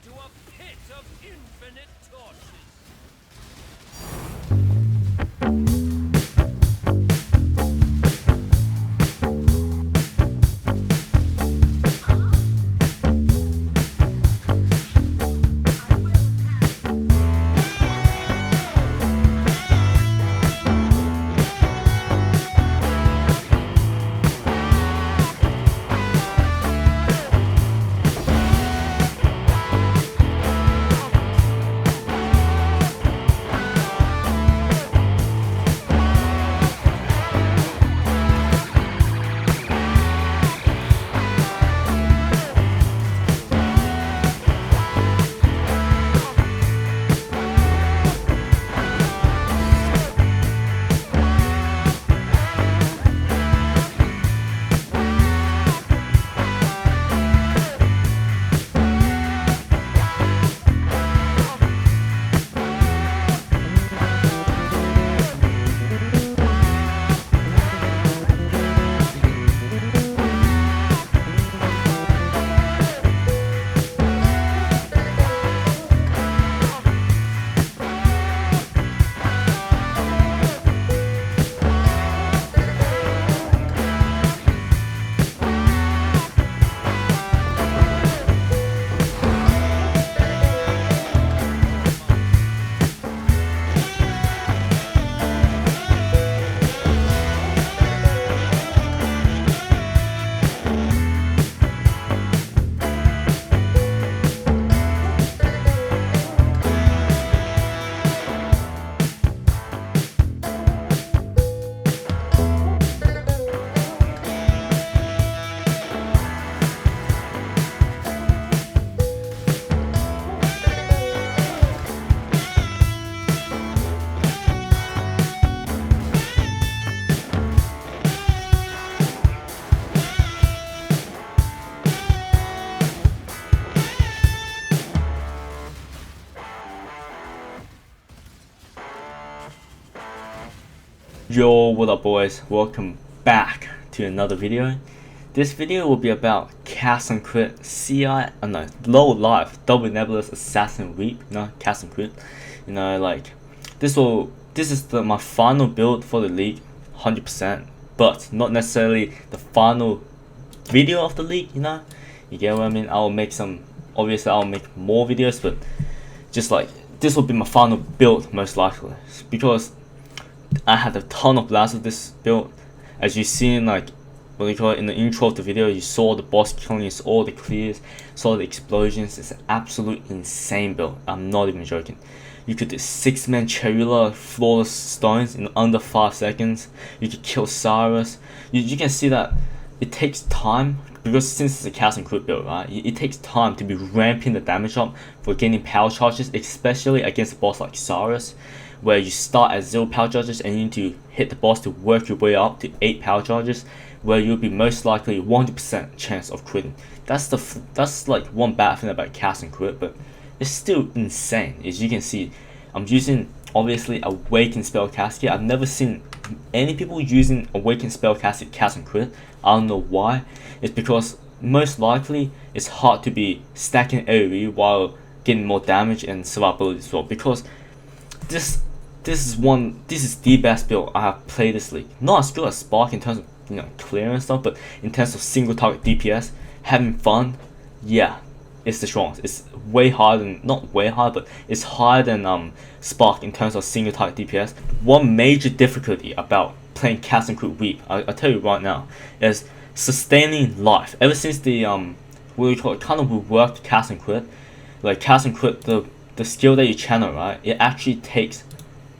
to a pit of infinite torches. Yo, what up boys, welcome back to another video. This video will be about cast and crit low life double Nebulis assassin weep, cast and crit. This is my final build for the league 100%, but not necessarily the final video of the league, you get what I mean. I'll make more videos, but just like this will be my final build most likely, because I had a ton of blasts of this build. As you seen, in the intro of the video, you saw the boss killing, you saw the clears, saw the explosions. It's an absolute insane build. I'm not even joking. You could do 6-man Charula flawless stones in under 5 seconds. You could kill Cyrus. You can see that it takes time, because since it's a cast and crit build, right? It takes time to be ramping the damage up for getting power charges, especially against a boss like Cyrus, where you start at 0 power charges and you need to hit the boss to work your way up to 8 power charges, where you'll be most likely 100% chance of critting. That's like one bad thing about cast and crit, but it's still insane. As you can see, I'm using obviously Awakened Spellcaster. I've never seen any people using Awakened Spellcaster cast and crit. I don't know why. It's because most likely it's hard to be stacking AoE while getting more damage and survivability as well, because this is the best build I have played this league. Not as good as Spark in terms of clear and stuff, but in terms of single target DPS, having fun, yeah, it's the strongest. It's way higher than, not way higher, but it's higher than Spark in terms of single target DPS. One major difficulty about playing cast and crit weep, I tell you right now, is sustaining life. Ever since the kind of reworked cast and crit, like cast and crit, the skill that you channel, right, it actually takes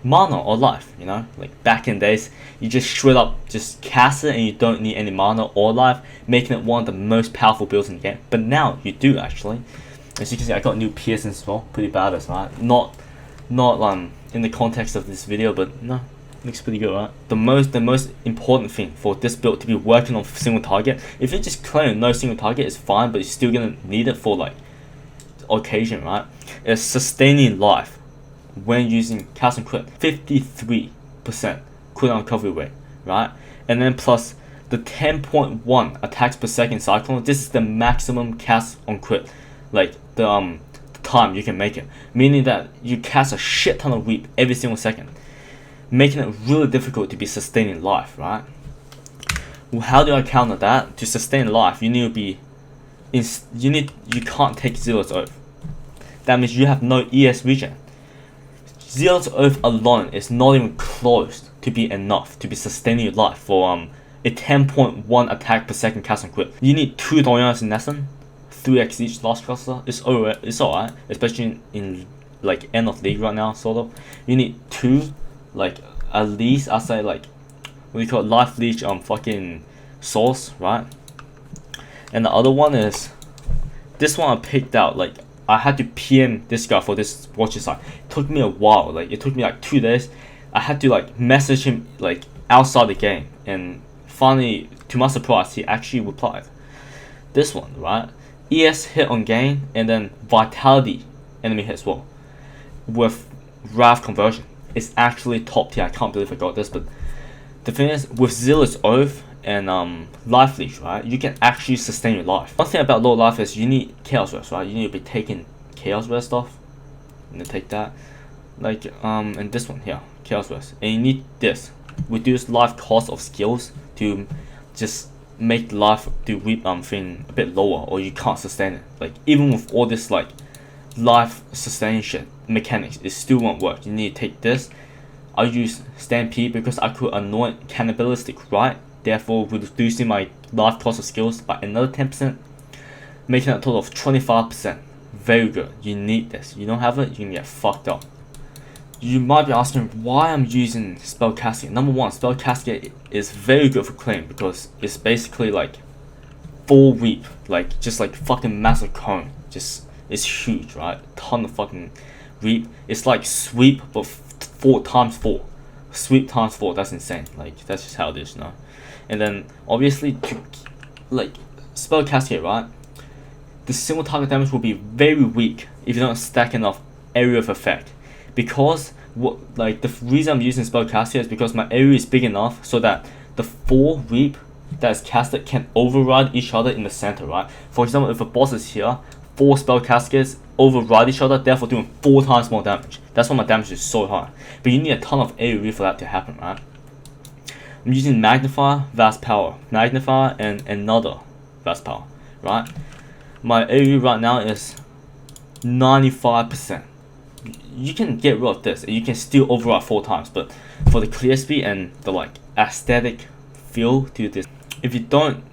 mana or life, like back in days you just straight up just cast it and you don't need any mana or life, making it one of the most powerful builds in the game. But now you do actually. As you can see, I got new piercings as well, pretty badass, right? Not in the context of this video, but no, looks pretty good, right? The most important thing for this build to be working on single target, if you just claim no single target is fine, but you're still gonna need it for like occasion, right? Is sustaining life when using cast and crit. 53% cooldown recovery rate, right? And then plus the 10.1 attacks per second cycle. This is the maximum cast on crit. Like the time you can make it, meaning that you cast a shit ton of weep every single second, making it really difficult to be sustaining life, right? Well, how do I counter that? To sustain life, you need to be you can't take Zealot's Oath. That means you have no ES regen. Zealot's Oath alone is not even close to be enough to be sustaining your life for a 10.1 attack per second cast and crit. You need 2 Donyas in Nessun, 3x each last cluster. It's alright, especially in like end of league right now, sort of. You need 2, like at least I say like what do you call it, life leech fucking source, right? And the other one is this one I picked out. Like I had to PM this guy for this watcher side. It took me a while. Like it took me like 2 days. I had to like message him like outside the game, and finally, to my surprise, he actually replied. This one, right? ES hit on gain, and then Vitality enemy hit as well with Wrath conversion. It's actually top tier. I can't believe I got this, but the thing is, with Zealot's Oath and Life Leech, right, you can actually sustain your life. One thing about low life is you need Chaos Rest, right? You need to be taking Chaos Rest stuff, and then take that, like and this one here, Chaos Rest, and you need this reduce life cost of skills to just make life to weep thing a bit lower, or you can't sustain it. Like even with all this like life sustaining shit mechanics, it still won't work. You need to take this. I use Stampede because I could anoint cannibalistic, right? Therefore reducing my life cost of skills by another 10%, making a total of 25%. Very good. You need this. You don't have it, you can get fucked up. You might be asking why I'm using Spell Cascade. Number one, Spell Cascade is very good for claim because it's basically like full weep, like just like fucking massive cone. Just it's huge, right? Ton of fucking weep. It's like sweep but 4 times 4. Sweep times 4. That's insane. Like that's just how it is, you know. And then obviously to like Spell Cascade, right? The single target damage will be very weak if you don't stack enough area of effect. Because what like the reason I'm using Spell Cascade is because my area is big enough so that the 4 weep that is casted can override each other in the center, right? For example, if a boss is here, 4 Spell Cascades override each other, therefore doing 4 times more damage. That's why my damage is so high. But you need a ton of area for that to happen, right? I'm using Magnifier, Vast Power, Magnifier, and another Vast Power, right? My area right now is 95%. You can get rid of this and you can still override 4 times, but for the clear speed and the like aesthetic feel to this, if you don't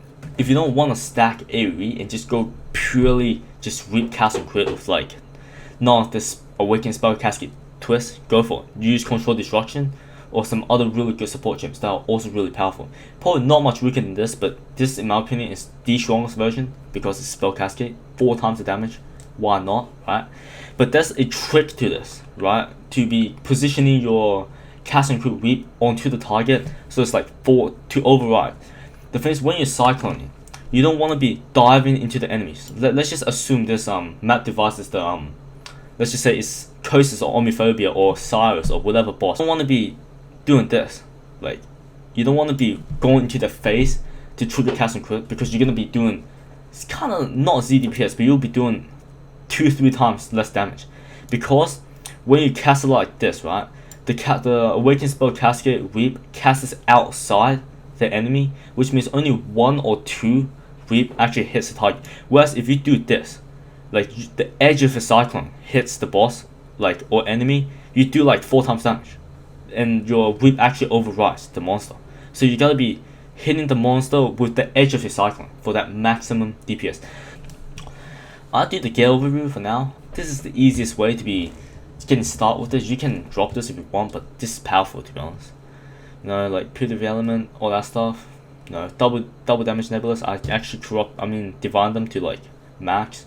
want to stack AoE and just go purely just reap cast and crit with like none of this awakened spell cascade twist, go for it. Use control destruction or some other really good support gems that are also really powerful. Probably not much weaker than this, but this in my opinion is the strongest version because it's spell cascade, 4 times the damage. Why not, right? But there's a trick to this, right? To be positioning your cast and crit weep onto the target, so it's like 4 to override. The thing is, when you're cycloning, you don't want to be diving into the enemies. Let's just assume this map device is the let's just say it's Kosis or Omniphobia or Cyrus or whatever boss. You don't want to be doing this. Like you don't want to be going into the face to trigger cast and crit because you're gonna be doing, it's kind of not ZDPS, but you'll be doing 2-3 times less damage, because when you cast it like this, right, the awakened spell cascade weep casts outside the enemy, which means only 1 or 2 weep actually hits the target. Whereas if you do this, like the edge of the cyclone hits the boss, like or enemy, you do like 4 times damage, and your weep actually overrides the monster. So you gotta be hitting the monster with the edge of your cyclone for that maximum DPS. I'll do the gear overview for now. This is the easiest way to be getting started with this. You can drop this if you want, but this is powerful to be honest. You know, like putative element, all that stuff. You know, double damage Nebulis. I actually divine them to like max.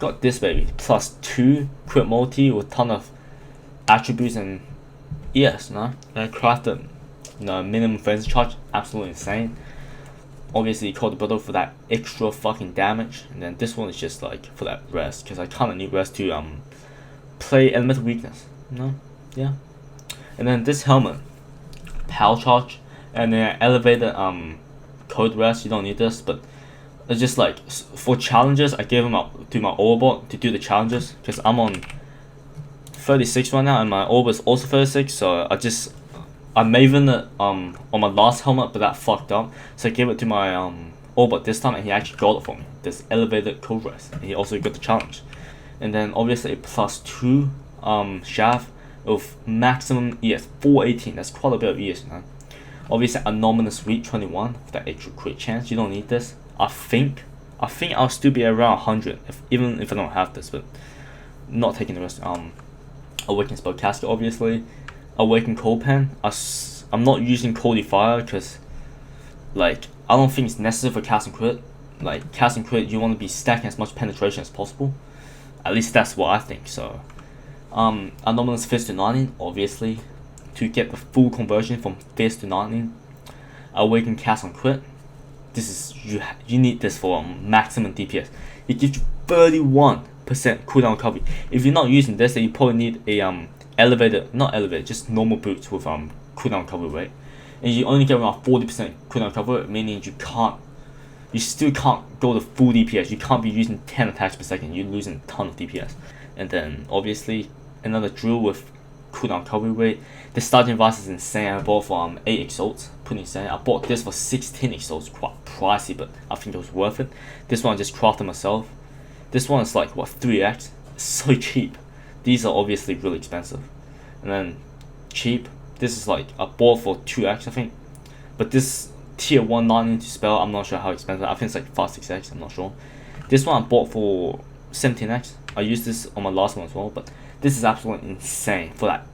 Got this baby, +2 crit multi with ton of attributes and ES, no? And I crafted, you know, minimum frenzy charge, absolutely insane. Obviously called the battle for that extra fucking damage, and then this one is just like for that rest, because I kinda need rest to play elemental weakness, you know? Yeah. And then this helmet, power charge, and then elevated code rest, you don't need this, but it's just like for challenges, I gave him up to my Aurabot to do the challenges because I'm on 36 right now and my Aurabot is also 36. So I mavened it on my last helmet, but that fucked up. So I gave it to my Aurabot this time, and he actually got it for me. This elevated code rest, and he also got the challenge. And then obviously a +2 shaft with maximum ES 418. That's quite a bit of ES, man. Obviously anomalous week 21 with that extra crit chance. You don't need this. I think I'll still be around 100 even if I don't have this, but not taking the risk. Awaken spell casket, obviously. Awaken cold pen. I'm not using Cold Fire because like I don't think it's necessary for cast and crit. Like cast and crit, you want to be stacking as much penetration as possible. At least that's what I think. So anomalous fist to 19, obviously, to get the full conversion from fist to 19. Awaken cast and crit. This is you need this for maximum DPS. It gives you 31% cooldown recovery. If you're not using this, then you probably need a not elevated, just normal boots with cooldown recovery rate, and you only get around 40% cooldown recovery, meaning you still can't go to full DPS. You can't be using 10 attacks per second. You're losing a ton of DPS. And then obviously another drill with cooldown recovery rate. The starting device is insane. I bought for 8 exalts, pretty insane. I bought this for 16 exalts, quite pricey, but I think it was worth it. This one I just crafted myself. This one is like what, 3x? It's so cheap. These are obviously really expensive. And then cheap, this is like I bought for 2x I think. But this tier 1 non-into spell, I'm not sure how expensive. I think it's like 5-6x, I'm not sure. This one I bought for 17x. I used this on my last one as well, but this is absolutely insane for that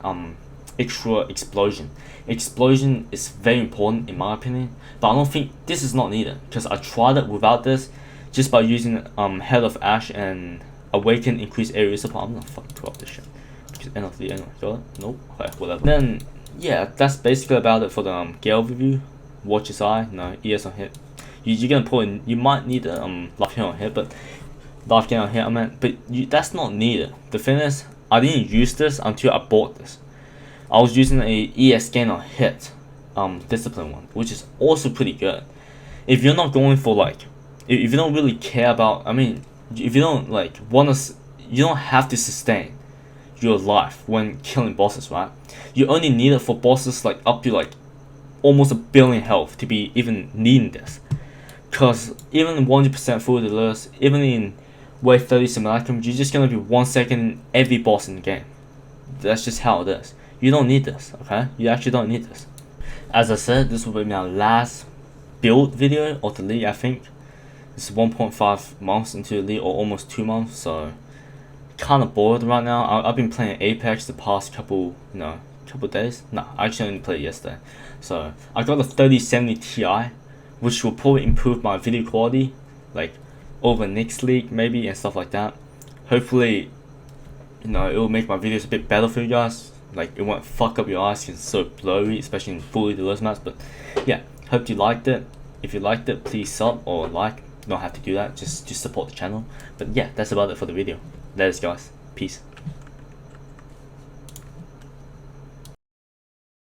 extra explosion. Explosion is very important in my opinion, but I don't think this is not needed because I tried it without this, just by using Head of Ash and Awaken increased area support. I'm gonna fucking throw up this shit. End of the anyway, got it? Nope. Okay, whatever. Then yeah, that's basically about it for the Gale review. Watch his eye, no ES on hit. You're gonna put in. You might need a life gain on hit, but life gain on hit. I mean, but that's not needed. The thing is, I didn't use this until I bought this. I was using a ES gain on hit, discipline one, which is also pretty good. If you're not going for like, if you don't really care about, I mean, if you don't like you don't have to sustain your life when killing bosses, right? You only need it for bosses like up to like almost 1 billion health to be even needing this. Cause even 100% full delirious, even in wave 30 simulacrum, you're just gonna be 1 second in every boss in the game. That's just how it is. You don't need this, okay? You actually don't need this. As I said, this will be my last build video of the league, I think. It's 1.5 months into the league, or almost 2 months, so kind of bored right now. I've been playing Apex the past couple days. No, I actually only played yesterday. So I got a 3070 Ti, which will probably improve my video quality, like over next league maybe and stuff like that. Hopefully, it will make my videos a bit better for you guys. Like it won't fuck up your eyes because it's so blurry, especially in fully delirious maps. But yeah, hope you liked it. If you liked it, please sub or like. You don't have to do that. Just support the channel. But yeah, that's about it for the video. That is, guys. Peace.